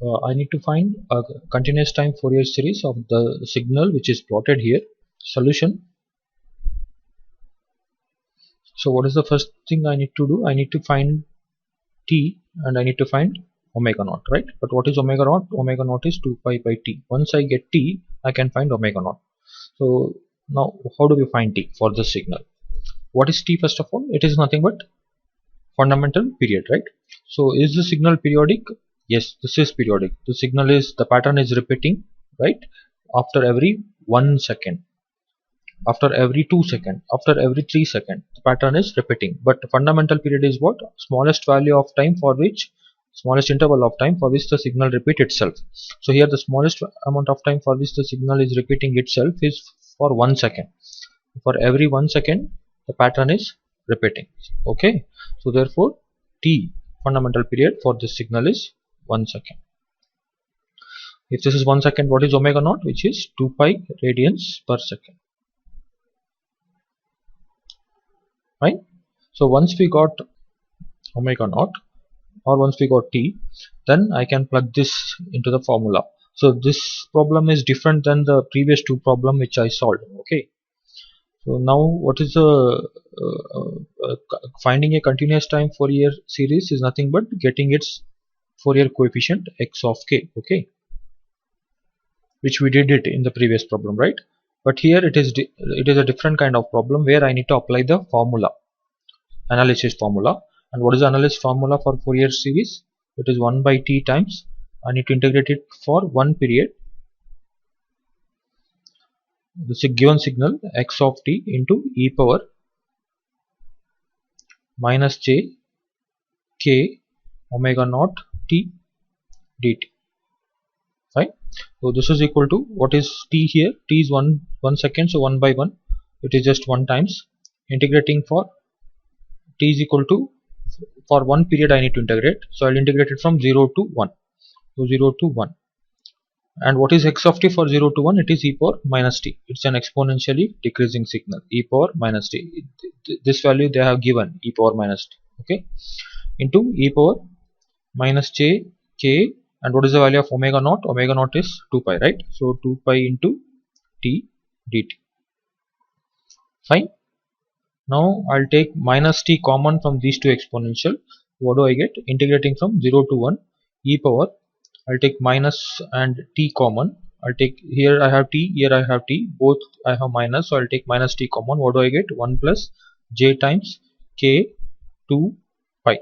I need to find a continuous time Fourier series of the signal which is plotted here. Solution. So what is the first thing I need to do? I need to find t and I need to find omega naught, right? But what is omega naught? Omega naught is 2 pi by t. Once I get t, I can find omega naught. So now how do we find t for this signal? What is t first of all? It is nothing but fundamental period, right? So is the signal periodic? Yes, this is periodic. The signal is, the pattern is repeating, right? After every 1 second, after every 2 seconds, after every 3 seconds, the pattern is repeating. But the fundamental period is what? Smallest value of time for which, smallest interval of time for which the signal repeat itself. So here the smallest amount of time for which the signal is repeating itself is for 1 second. For every 1 second, the pattern is repeating. Okay, so therefore t fundamental period for this signal is 1 second. If this is 1 second, what is omega naught? Which is 2 pi radians per second. Fine. So once we got omega naught, or once we got t, then I can plug this into the formula. So this problem is different than the previous two problem which I solved. Okay. So now what is the finding a continuous time Fourier series is nothing but getting its Fourier coefficient x of k, okay, which we did it in the previous problem, right? But here it is a different kind of problem where I need to apply the formula, analysis formula. And what is the analysis formula for Fourier series? It is 1 by t times, I need to integrate it for one period, the given signal x of t into e power minus j k omega naught t dt. Right. So this is equal to, what is t here? T is 1 second, so 1 by 1, it is just 1 times. Integrating for t is equal to, for one period I need to integrate, so I'll integrate it from 0 to 1. So 0 to 1. And what is x of t for 0 to 1? It is e power minus t. It's an exponentially decreasing signal, e power minus t. This value they have given, e power minus t, okay, into e power minus j k. And what is the value of omega naught? Omega naught is 2 pi, right? So 2 pi into t dt. Fine. Now I'll take minus t common from these two exponential. What do I get? Integrating from 0 to 1, e power, I'll take minus and t common. I'll take, here I have t, here I have t, both I have minus, so I'll take minus t common. What do I get? 1 plus j times k 2 pi,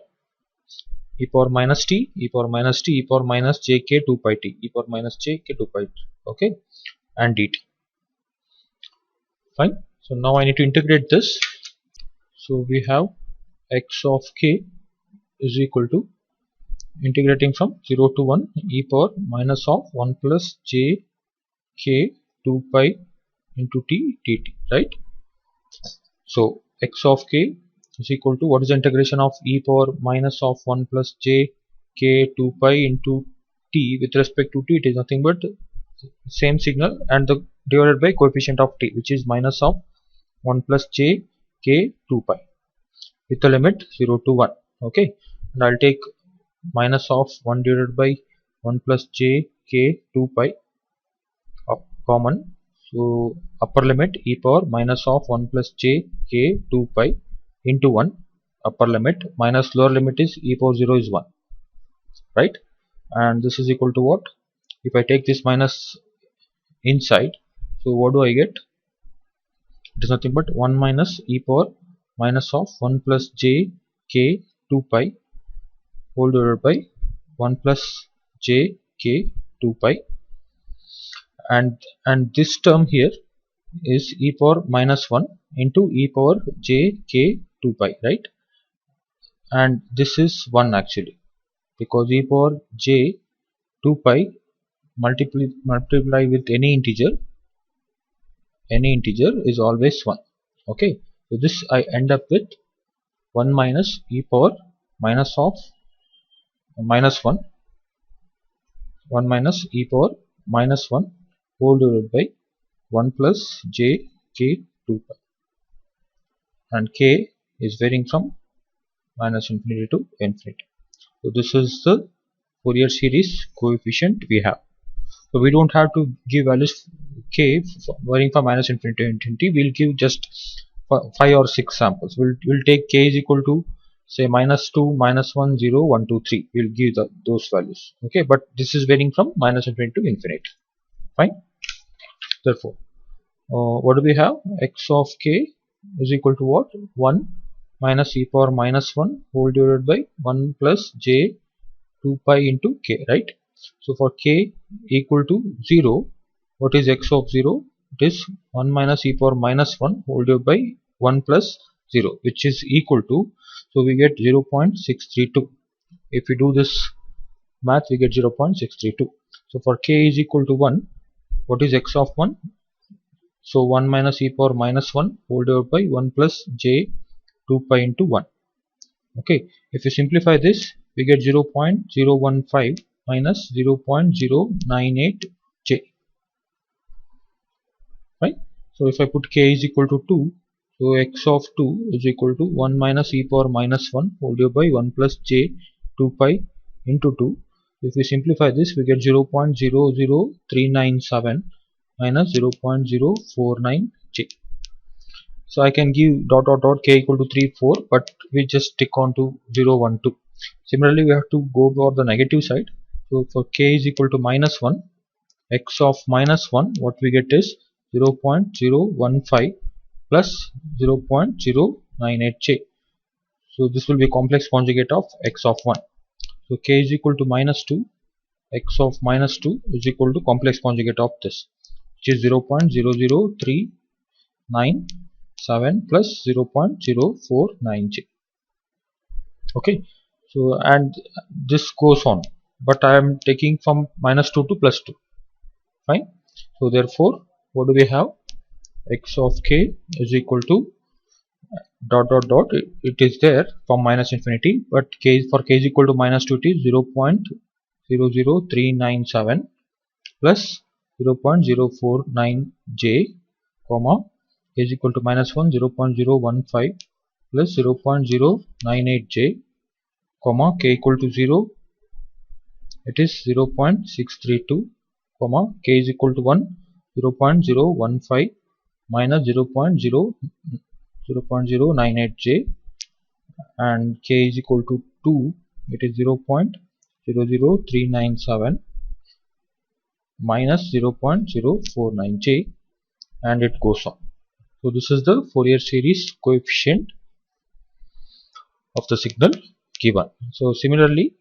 e power minus t, e power minus t, e power minus j k 2 pi t, e power minus j k 2 pi t, okay, and dt. Fine. So now I need to integrate this. So we have x of k is equal to, integrating from 0 to 1, e power minus of 1 plus j k 2 pi into t dt, right? So x of k is equal to, what is the integration of e power minus of 1 plus j k 2 pi into t with respect to t? It is nothing but same signal and the divided by coefficient of t, which is minus of 1 plus j k 2 pi with the limit 0 to 1, okay. And I'll take minus of 1 divided by 1 plus j k 2 pi common. So upper limit e power minus of 1 plus j k 2 pi into 1, upper limit, minus lower limit is e power 0 is 1, right? And this is equal to what? If I take this minus inside, so what do I get? It is nothing but 1 minus e power minus of 1 plus j k 2 pi whole divided by 1 plus j k 2 pi, and this term here is e power minus 1 into e power j k 2 pi, right? And this is 1 actually, because e power j 2 pi multiply with any integer is always 1, okay. So this I end up with 1 minus e power minus of minus 1 minus e power minus 1 whole divided by 1 plus j k 2 pi, and k is varying from minus infinity to infinity. So this is the Fourier series coefficient we have. So we don't have to give values k varying from minus infinity to infinity. We'll give just 5 or 6 samples. We'll take k is equal to say -2, -1, 0, 1, 2, 3. We'll give those values. Okay, but this is varying from minus infinity to infinity. Fine. Therefore, what do we have? X of k is equal to what? 1 minus e power minus 1 whole divided by 1 plus j 2 pi into k, right? So for k equal to 0, what is x of 0? It is 1 minus e power minus 1 whole divided by 1 plus 0, which is equal to, so we get 0.632. If we do this math, we get 0.632. So for k is equal to 1, what is x of 1? So 1 minus e power minus 1 whole divided by 1 plus j 2 pi into 1. Okay, if you simplify this, we get 0.015 minus 0.098 j. Right? So if I put k is equal to 2, so x of 2 is equal to 1 minus e power minus 1 whole divided by 1 plus j 2 pi into 2. If we simplify this, we get 0.00397 minus 0.049 j. So I can give dot dot dot k equal to 3, 4, but we just stick on to 0, 1, 2. Similarly, we have to go for the negative side. So for k is equal to minus 1, x of minus 1, what we get is 0.015 plus 0.098 j. So this will be complex conjugate of x of 1. So k is equal to minus 2, x of minus 2 is equal to complex conjugate of this, which is 0.00397 plus 0.049 j. Okay, so and this goes on, but I am taking from minus 2 to plus 2. Fine. So therefore, what do we have? X of k is equal to dot dot dot. It is there from minus infinity, but k for k is equal to minus 2, it is 0.00397 plus 0.049 j, comma k is equal to minus 1, 0.015 plus 0.098 j, comma k equal to 0, it is 0.632, comma k is equal to 1, 0.015 minus 0.098 j, and k is equal to 2, it is 0.00397 minus 0.049 j, and it goes on. So this is the Fourier series coefficient of the signal given. So similarly,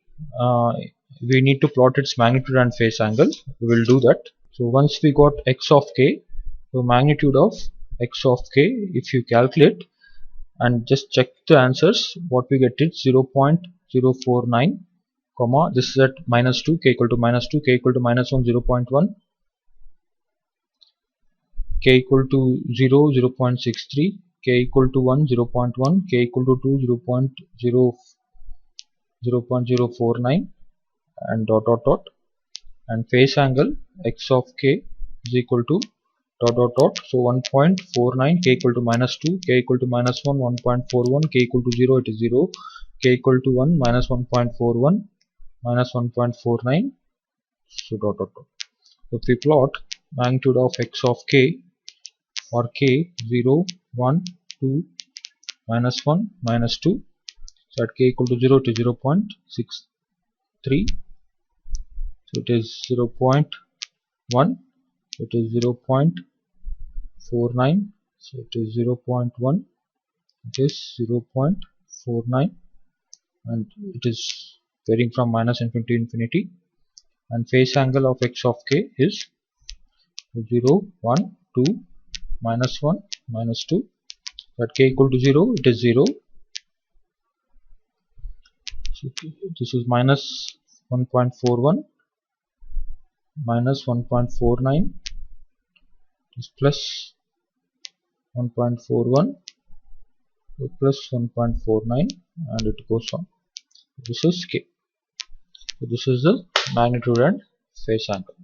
we need to plot its magnitude and phase angle. We will do that. So once we got x of k, so magnitude of x of k, if you calculate and just check the answers, what we get is 0.049, comma this is at minus 2, k equal to minus 2, k equal to minus 1, 0.1, k equal to 0, 0.63, k equal to 1, 0.1, k equal to 2, 0.049, and dot dot dot, and phase angle x of k is equal to dot dot dot, so 1.49, k equal to minus 2, k equal to minus 1, 1.41, k equal to 0, it is 0, k equal to 1, minus 1.41, minus 1.49, so dot dot dot. So if we plot magnitude of x of k or k 0, 1, 2, minus 1, minus 2, so at k equal to 0 to 0.63, so it is 0.1, it is 0.49, so it is 0.1, it is 0.49, and it is varying from minus infinity to infinity, and phase angle of x of k is 0, 1, 2, minus 1, minus 2, at k equal to 0, it is 0, so this is minus 1.41, minus 1.49, is plus 1.41, plus 1.49, and it goes on. This is k. So this is the magnitude and phase angle.